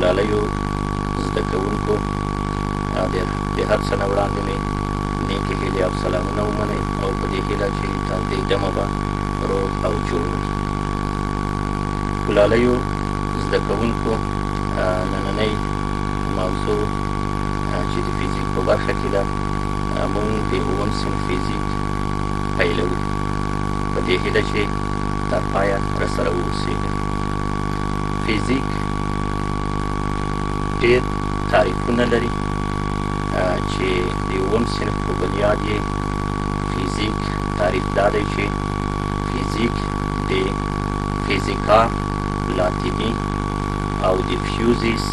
ګلالیو زده کوونکو د هر څه نه وړاندې مې نیکې هیلې او سلامونه ومنئ او په دې هیله چې تر دې دمه به روغ او جوړ وي. ګلالیو زده کوونکو نننۍ موضوع چې د فیزیک په برخه کې ده، مونږ د اووم صنف فیزیک پیلوو په دې هیله چې تر پایه راسره واوسېږئ. فیزیک ډېر تعریفونه لري چې د اووم صنف په بنیاد یې فیزیک تعریف دا دی چې فیزیک د فیزیکا لاتیني او د فیوزیس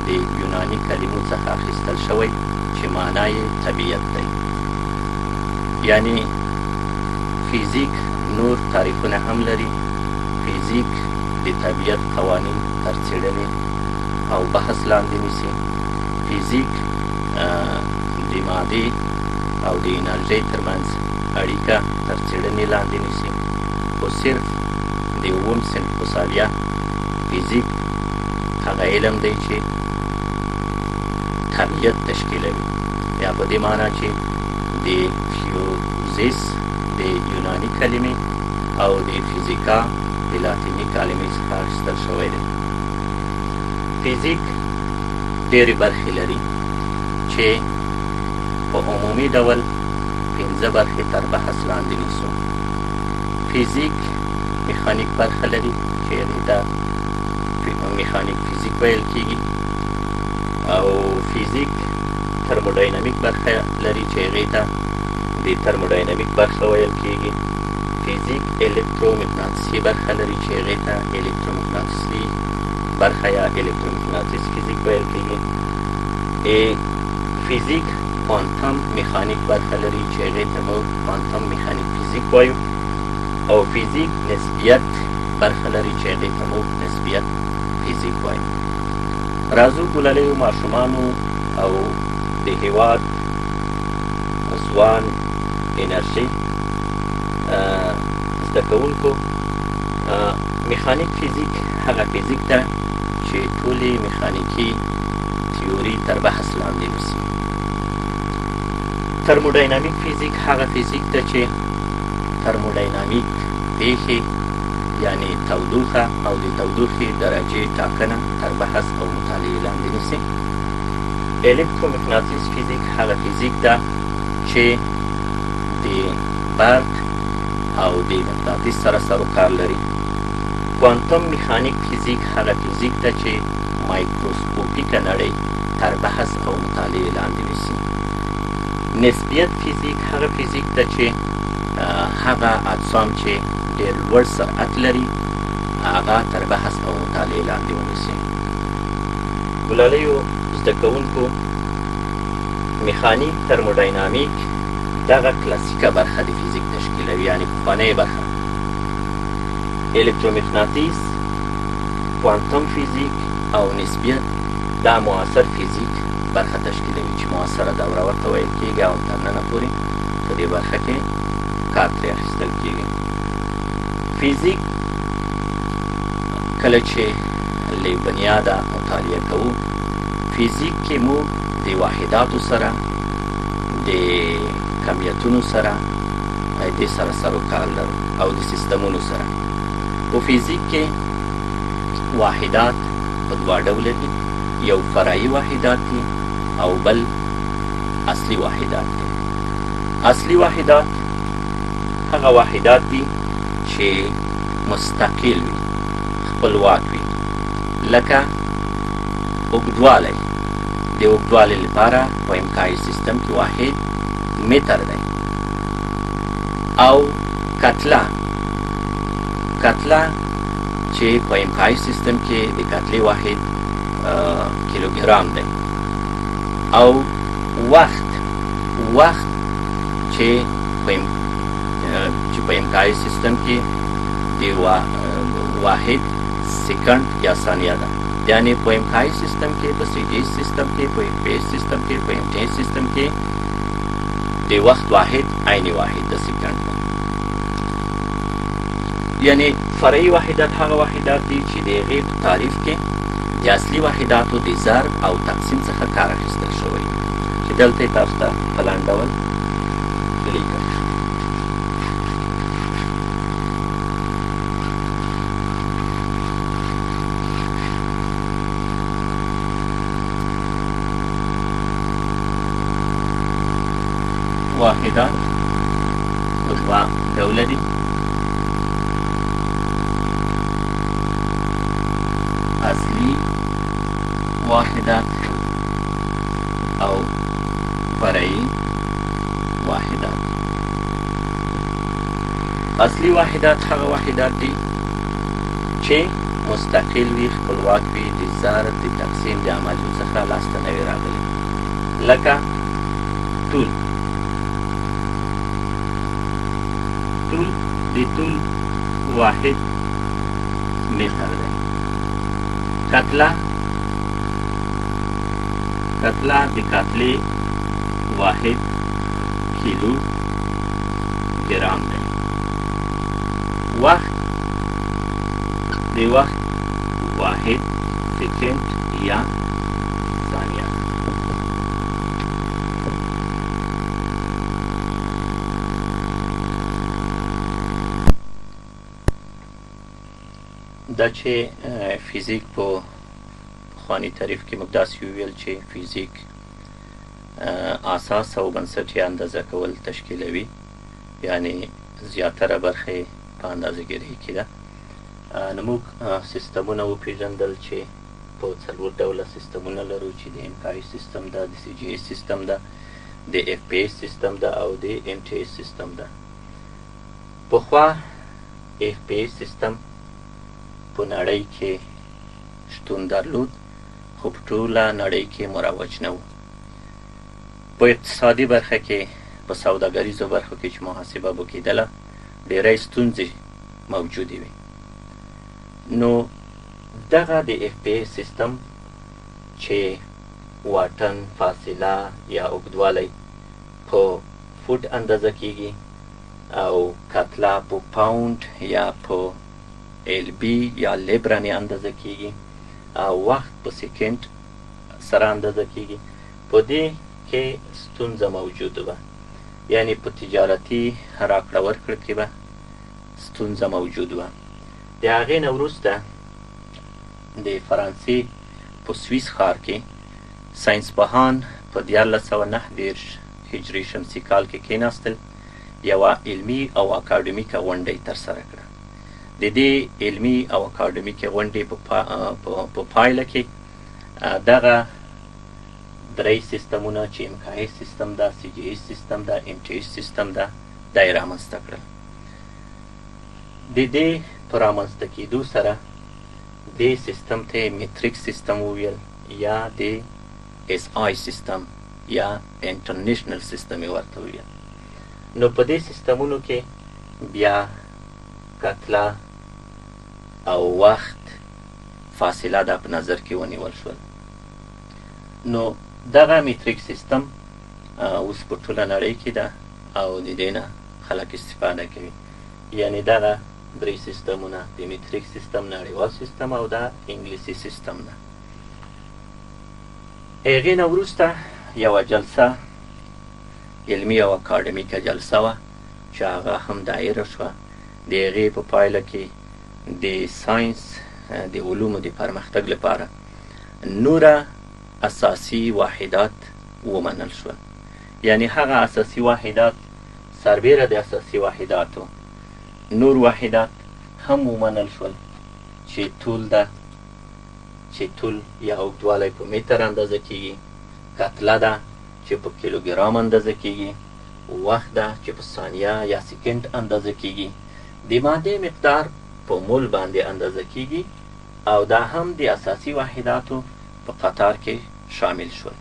د یوناني کلمو څخه اخیستل شوی چې معنا یې طبیعت دی. یعنی فیزیک نور تعریفونه هم لري. فیزیک د طبیعت قوانین تر څېړنې او بحث لاندې نیسي. فیزیک د مادې او د انرژۍ ترمنځ اړیکه تر څېړنې لاندې نیسي. خو صرف د اووم صنف په سالیه فیزیک هغه علم دی چې طبیعت تشکیلوي، یا په دې معنا چې د فیوزیس د یوناني کلمې او د فیزیکا د لاتیني کلمې څخه اخیستل شوی دی. فیزیک ډېرې برخې لري چې په عمومي ډول 5 برخې تر بحث لاندې نیسو. فیزیک میخانیک برخه لري چې هغې ته میخانیک فیزیک ویل کېږي، او فیزیک ترموډاینامیک برخه لري چې هغې ته د ترموډاینامیک برخه ویل کېږي. فیزیک الکترومغناطیسي برخه لري چې هغې ته الکترومغناطیسي برخه یا الکترومغناطیس فیزیک ویل کېږي. فیزیک کوانتم میخانیک برخه لري چې هغې ته موږ کوانتم میخانیک فیزیک وایو، او فیزیک نسبیت برخه لري چې هغې ته موږ نسبیت فیزیک وایو. راځو ګلالیو ماشومانو او د هېواد ځوان انرژي زده کوونکو، میخانیک فیزیک هغه فیزیک ده چې ټولې میخانیکي تیوري تر بحث لاندې نیسي. ترموډاینامیک فیزیک هغه فیزیک ده چې ترموډاینامیک پیښې یعنی تودوخه او د تودوخې درجې ټاکنه تر بحث او مطالعې لاندې نیسي. الکترومغناطیس فیزیک هغه فیزیک ده چې د برق او د مغناطیس سره سروکار لري. کوانتم میخانیک فیزیک هغه فیزیک ده چې مایکروسکوپیکه نړۍ تر بحث او مطالعې لاندې نیسي. نسبیت فیزیک هغه فیزیک ده چې هغه اجسام چې ډېر لوړ سرعت لري هغه تر بحث او مطالعې لاندې ونیسي. ګلالیو زده کوونکو، میخانیک ترموډاینامیک دغه کلاسیکه برخه د فیزیک تشکیلوي، یعنی پخوانۍ برخه. الکترومغناطیس، کوانتم فیزیک او نسبیت دا معاصر فیزیک برخه تشکیلوي چې معاصره دوره ورته ویل کېږي او تر ننه پورې په دې برخه کې کار ترې اخیستل کېږي. فیزیک کله چې له بنیاده مطالعه کوو، فیزیک کې موږ د واحداتو سره د کمیتونو سره دې سره سروکار لرو او د سیستمونو سره. په فیزیک کې واحدات په دوه ډوله دي، یو فرعي واحدات دي او بل اصلي واحدات دي. اصلي واحدات هغه واحدات دي چې مستقل وي، خپلواک وي، لکه اوږدوالی. د اوږدوالي لپاره په امکایي سیستم کې واحد متر دی، او کتله چې په امکایي سیستم کې د کتلې واحد کیلوګرام دی، او وخت چې په امکایي سیستم کې د واحد سکند یا ثانیه ده. یعنی په امکایي سیستم کې، په سیډیز سیستم کې، په پیج سیستم کې، په امټیج سیستم کې د وخت واحد عیني واحد د سکند ده. یعنی فرعي واحدات هغه واحدات دي چې د هغې په تعریف کې د اصلي واحداتو د ضرب او تقسیم څخه کار اخیستل شوی چې دلته یې تاسو ته په لنډ ډول لیکم. واحدات په دوه ډوله دي. اصلي واحدات او فرعي واحدات. اصلي واحدات هغه واحدات دي چې مستقل وي، خپلواک وي، د ضرب د تقسیم د عملیو څخه لاسته نه وي راغلي، لکه طول. طول د طول واحد متر دی. کتله د کتلې واحد کیلو ګرام دی. وخت د وخت واحد سکند یا ثانیه. دا چې فیزیک په پخواني تعریف کې موږ داسې وویل چې فیزیک اساس او بنسټ یې اندازه کول تشکیلوي، یعنی زیاتره برخه یې په اندازهګیرۍ کې ده. نو موږ سیستمونه وپېژندل چې په څلور ډوله سیستمونه لرو چې د امکایي سیستم ده، د سی جي ایس سیستم ده، د اف پی ایس سیستم ده او د ام ټي ایس سیستم ده. پخوا اف پی ایس سیستم په نړۍ کې شتون درلود، خو په ټوله نړۍ کې مروج نه و. په اقتصادي برخه کې، په سوداګریزو برخو کې چې محاسبه به کېدله، ډېری ستونزې موجودې وي. نو دغه د اف پی ایس سیستم چې واټن، فاصله یا اوږدوالی په فوټ اندازه کېږي او کتله په پاوند یا په ایل بی یا لیبرانې اندازه کېږي او وخت په سکند سره اندازه کېږي، په دې کې ستونزه موجوده وه. یعنی په تجارتي راکړه ورکړه کې به ستونزه موجود وه. د هغې نه وروسته د فرانسې په سویس ښار کې ساینسپوهان په 1409 هجري شمسي کال کې کېناستل، یوه علمي او اکاډمیکه غونډه ترسره کړه. د دې علمي او اکاډمیکې غونډې په پایله کې دغه درې سیستمونه چې امکایي سیستم ده، سی جي ایس سیستم ده، ام ټي ایس سیستم ده، دا یې رامنځته کړل. د دې په رامنځته کېدو سره دې سیستم ته یې میتریک سیستم وویل یا د اس آی سیستم یا انټرنیشنل سیستم یې ورته وویل. نو په دې سیستمونو کې بیا کتله او وخت، فاصله دا په نظر کې ونیول شول. نو دغه میتریک سیستم اوس په ټوله نړۍ کې ده او د دې نه خلک استفاده کوي. یعنی دغه درې سیستمونه، د میتریک سیستم، نړیوال سیستم او دا انګلیسي سیستم ده. هغې نه وروسته یوه جلسه، علمي او اکاډمیکه جلسه وه چې هغه هم دایره شوه. د هغې په پایله کې د ساینس د علومو د پرمختګ لپاره نوره اساسي واحدات ومنل شول. یعنی هغه اساسي واحدات سربیره د اساسي واحداتو نور واحدات هم ومنل شول چې طول ده، چې طول یا اوږدوالی په متر اندازه کېږي، کتله ده چې په کیلوګرام اندازه کېږي، وخت ده چې په ثانیه یا سکند اندازه کېږي، د مادې مقدار په مول باندې اندازه کېږي او دا هم د اساسي واحداتو په قطار کې شامل شول.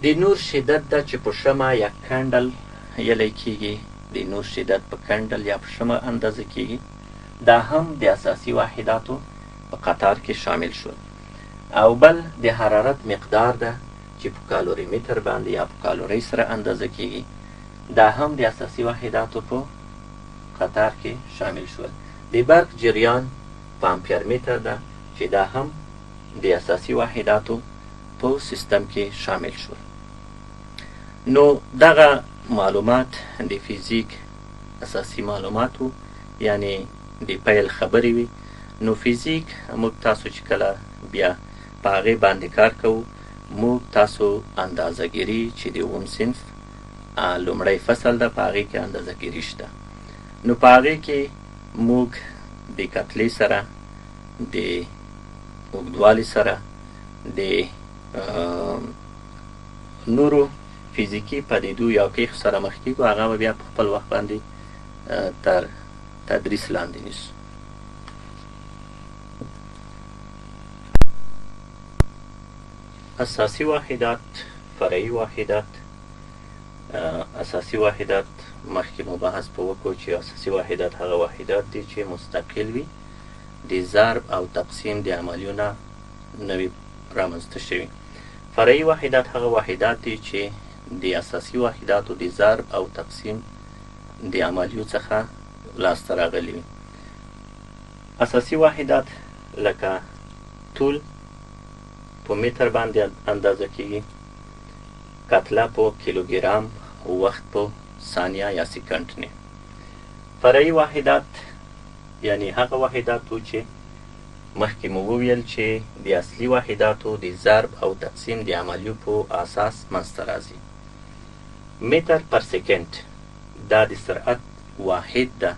د نور شدت ده چې په شمع یا کندل یلی کېږي، د نور شدت په کندل یا په شمع اندازه کېږي، دا هم د اساسي واحداتو په قطار کې شامل شول. او بل د حرارت مقدار ده چې په کالوري متر باندې یا په کالورۍ سره اندازه کېږي، دا هم د اساسي واحداتو په قطار کې شامل شول. د برق جریان په امپیر متر ده چې دا هم د اساسي واحداتو په سیستم کې شامل شول. نو دغه معلومات د فیزیک اساسي معلوماتو، یعنی د پیل خبرې وي. نو فیزیک موږ تاسو چې کله بیا په هغې باندې کار کوو، موږ تاسو اندازهګیري چې د اووم صنف لومړی فصل ده، په هغې کې اندازهګیري شته. نو په هغې کې موږ د کتلې سره، د اوږدوالي سره، د نورو فیزیکي پدیدو یا پیښو سره مخ کېږو. هغه به بیا په خپل وخت باندې تر تدریس لاندې نیسو. اساسي واحدات، فرعي واحدات. اساسي واحدات مخکې مو بحث په وکړو چې اساسي واحدات هغه واحدات دي چې مستقل وي، د ضرب او تقسیم د عملیو نه وي رامنځته شوي. فرعي واحدات هغه واحدات دي چې د اساسي واحداتو د ضرب او تقسیم د عملیو څخه لاسته راغلي وي. اساسي واحدات لکه طول په متر باندې اندازه کیږي، کتله په کیلوګرام، وخت په ثانیه یا سکند نه. فرعي واحدات یعنی هغه واحدات چې مخکې مو وویل چې د اصلي واحداتو د ضرب او تقسیم د عملیو په اساس منځته راځي. متر پر سکند دا د سرعت واحد ده.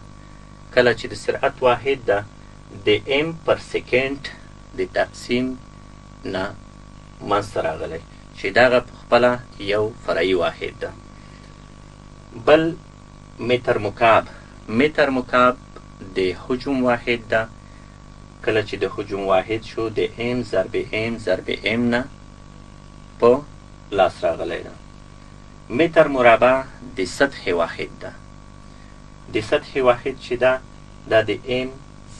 کله چې د سرعت واحد ده، د ام پر سکند د تقسیم نه منځته راغلی چې دغه په خپله یو فرعي واحد ده. بل متر مکعب. متر مکعب د حجم واحد ده. کله چې د حجم واحد شو، د ام ضرب ام ضرب ام نه په لاس راغلی ده. متر مربع د سطح واحد ده. د سطح واحد چې ده، دا د ام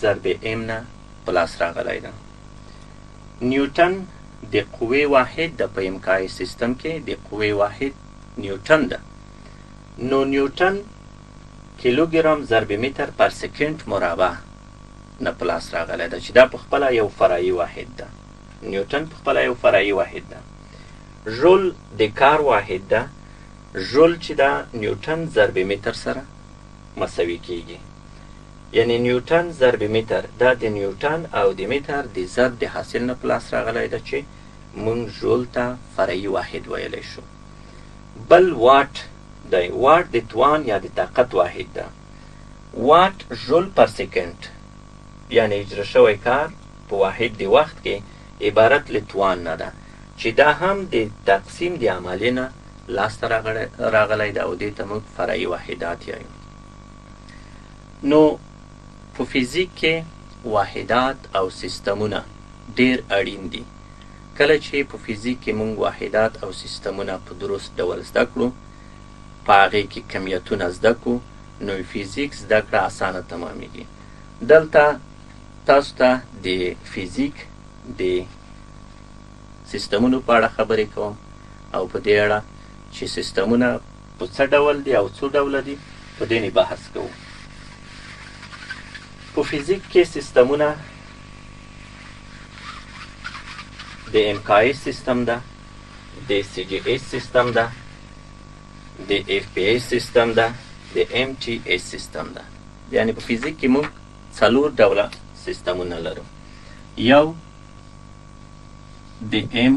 ضرب ام نه په لاس راغلی ده. نیوټن د قوې واحد ده. په امکایي سیستم کې د قوې واحد نیوټن ده. نو نیوټن کیلوګرام ضرب متر پر سکند مربع نه په لاس راغلی ده چې دا په خپله یو فرعي واحد ده. نیوټن په خپله یو فرعي واحد ده. ژول د کار واحد ده. ژول چې دا نیوټن ضرب متر سره مساوي کیږي. یعنی نیوټن ضرب متر دا د نیوټن او د متر د ضرب د حاصل نه په لاس راغلی ده چې موږ ژول ته فرعي واحد ویلی شو. بل واټ دی. واټ د توان یا د طاقت واحد ده. واټ ژول پر سکند یعنی اجرا شوی کار په واحد د وخت کې عبارت له توان نه ده چې دا هم د تقسیم د عملیې نه لاسته راغلی ده او دې ته موږ فرعي واحدات یایو. نو په فیزیک کې واحدات او سیستمونه ډیر اړین دي. کله چې په فیزیک کې موږ واحدات او سیستمونه په درست ډول زده کړو، په هغې کې کمیتونه زده کړو، نو فیزیک زده کړه اسانه تمامیږي. دلته تاسو ته د فیزیک د سیستمونو په اړه خبرې کوم او په دې اړه چې سیستمونه په څه ډول دي او څو ډوله دي، په دې نه بحث کوو. په فیزیک کې سیستمونه د امکایي سیستم ده، د سی جی ایس سیستم ده، د اف پی ایس سیستم ده، د ام ټي ایس سیستم ده. یعنی په فیزیک کې موږ څلور ډوله سیستمونه لرو. یو د ام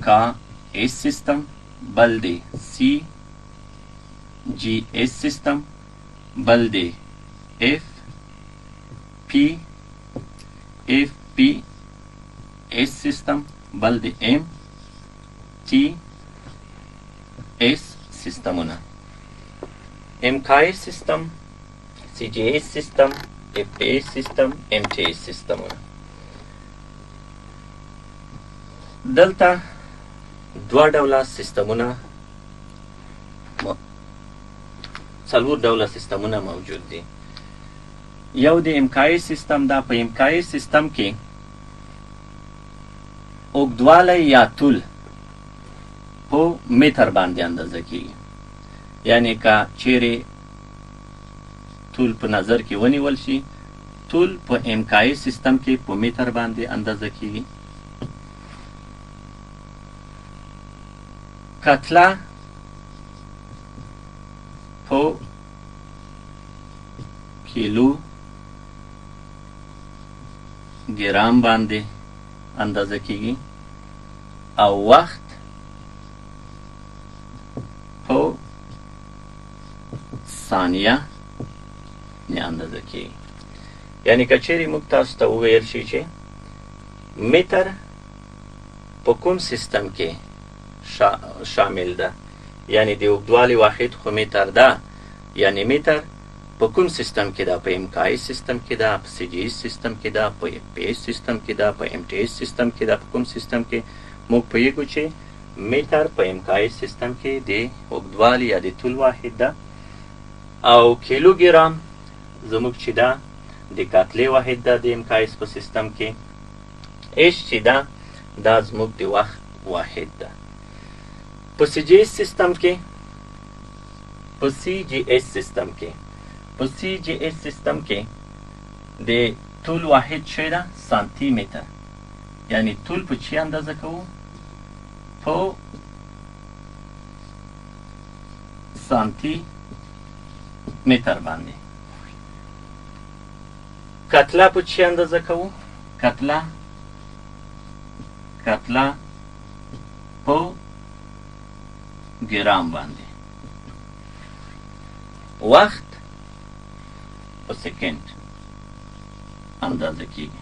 کا ایس سیستم، بل د سی جی ایس سیستم، بل د اف پی ایس سیستم، بل د ام ټي ایس سیستمونه. امکایي سیستم، سی جی ایس سیستم، اف پی ایس سیستم، ام ټي ایس سیستمونه. دلته دوه ډوله سیستمونه، څلور ډوله سیستمونه موجود دي. یو د امکایي سیستم ده. په امکایي سیستم کې اوږدوالی یا طول په متر باندې اندازه کیږي. یعنی که چیرې طول په نظر کې ونیول شي، طول په امکایي سیستم کې په متر باندې اندازه کیږي. کتله په کیلو ګرام باندې اندازه کیږي او وخت په ثانیه نه اندازه کیږي. یعنی که چیرې موږ تاسو ته وویل شي چې متر په کوم سیستم کې شامل ده، یعنی د اوږدوالي واحد خو متر ده، یعنی متر په کوم سیستم کې ده؟ په امکایي سیستم کې ده، په سیجیز سیستم کې ده، په اف پی ایس سیستم کې ده، په ام ټي ایس سیستم کې ده. په کوم سیستم کې؟ موږ پوهیږو چې متر په امکایي سیستم کې د اوږدوالي یا د طول واحد ده او کیلوګرام زموږ چې ده د کتلې واحد ده د امکایس په سیستم کې. ایش چې ده دا زموږ د وخت واحد ده. په سی جی ایس سیستم کې په سی جی ایس سیستم کې د طول واحد شی ده سانتی متر، یعنی طول په چی اندازه کوو؟ په سانتی متر باندې. کتله په چی اندازه کوو؟ کتله په ګرام باندې. وخت په سکند اندازه کیږي.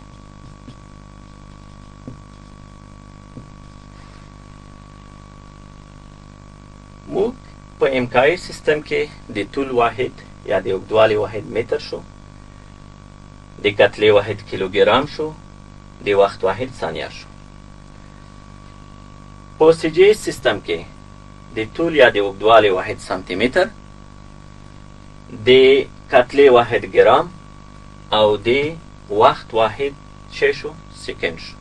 موږ په امکایي سیستم کې د طول واحد یا د اوږدوالي واحد متر شو، د کتلې واحد کیلوګرام شو، د وخت واحد ثانیه شو. په سی جی ایس سیستم کې د طول یا د اوږدوالي واحد سانتي متر، د کتلې واحد ګرام او د وخت واحد چه شو؟ سکند شو.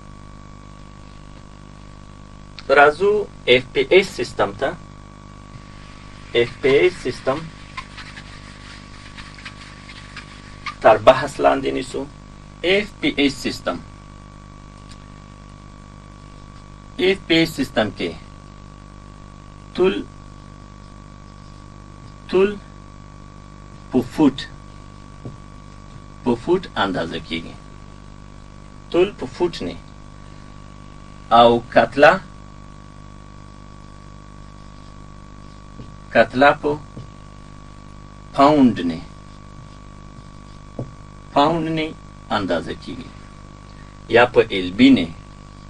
راځو اف پی ایس سیستم ته. اف پی ایس سیستم تر بحث لاندې نیسو. اف پی ایس سیستم کې طول په فوټ اندازه کیږي. طول په فوټ نه او کتله په پاوند نه اندازه کیږي یا په ال بی نه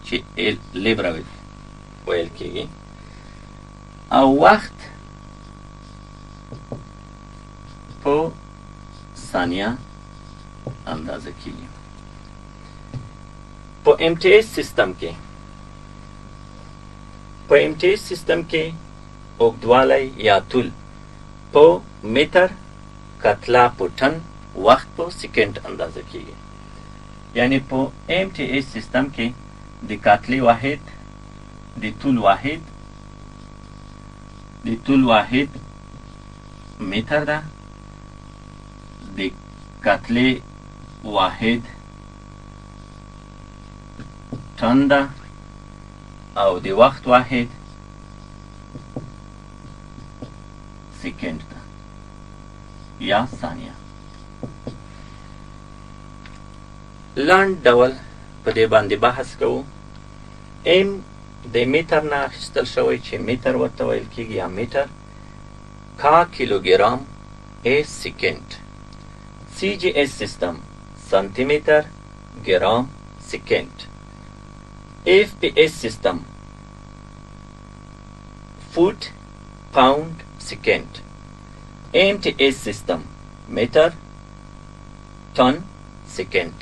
چې لیبره ویل کیږي. او وخت په ثانیه اندازه کیږي. په ام ټي ایس سیستم کې اوږدوالی یا طول په متر، کتله په ټن، وخت په سکند اندازه کیږي. یعنی په ام ټي ایس سیستم کې د کتلې واحد د طول واحد متر ده، د کتلې واحد ټن ده او د وخت واحد سکند ده یا ثانیه. لنډ ډول په دې باندې بحث کوو. ام د متر نه اخیستل شوی چې متر ورته ویل کیږي یا متر، کا کیلوګرام، ایس سکند. سی جی ایس سیستم سانتی متر، ګرام، سکند. اف پی ایس سیستم فوټ، پاوند، سکند. ام ټي ایس سیستم متر، ټن، سکند.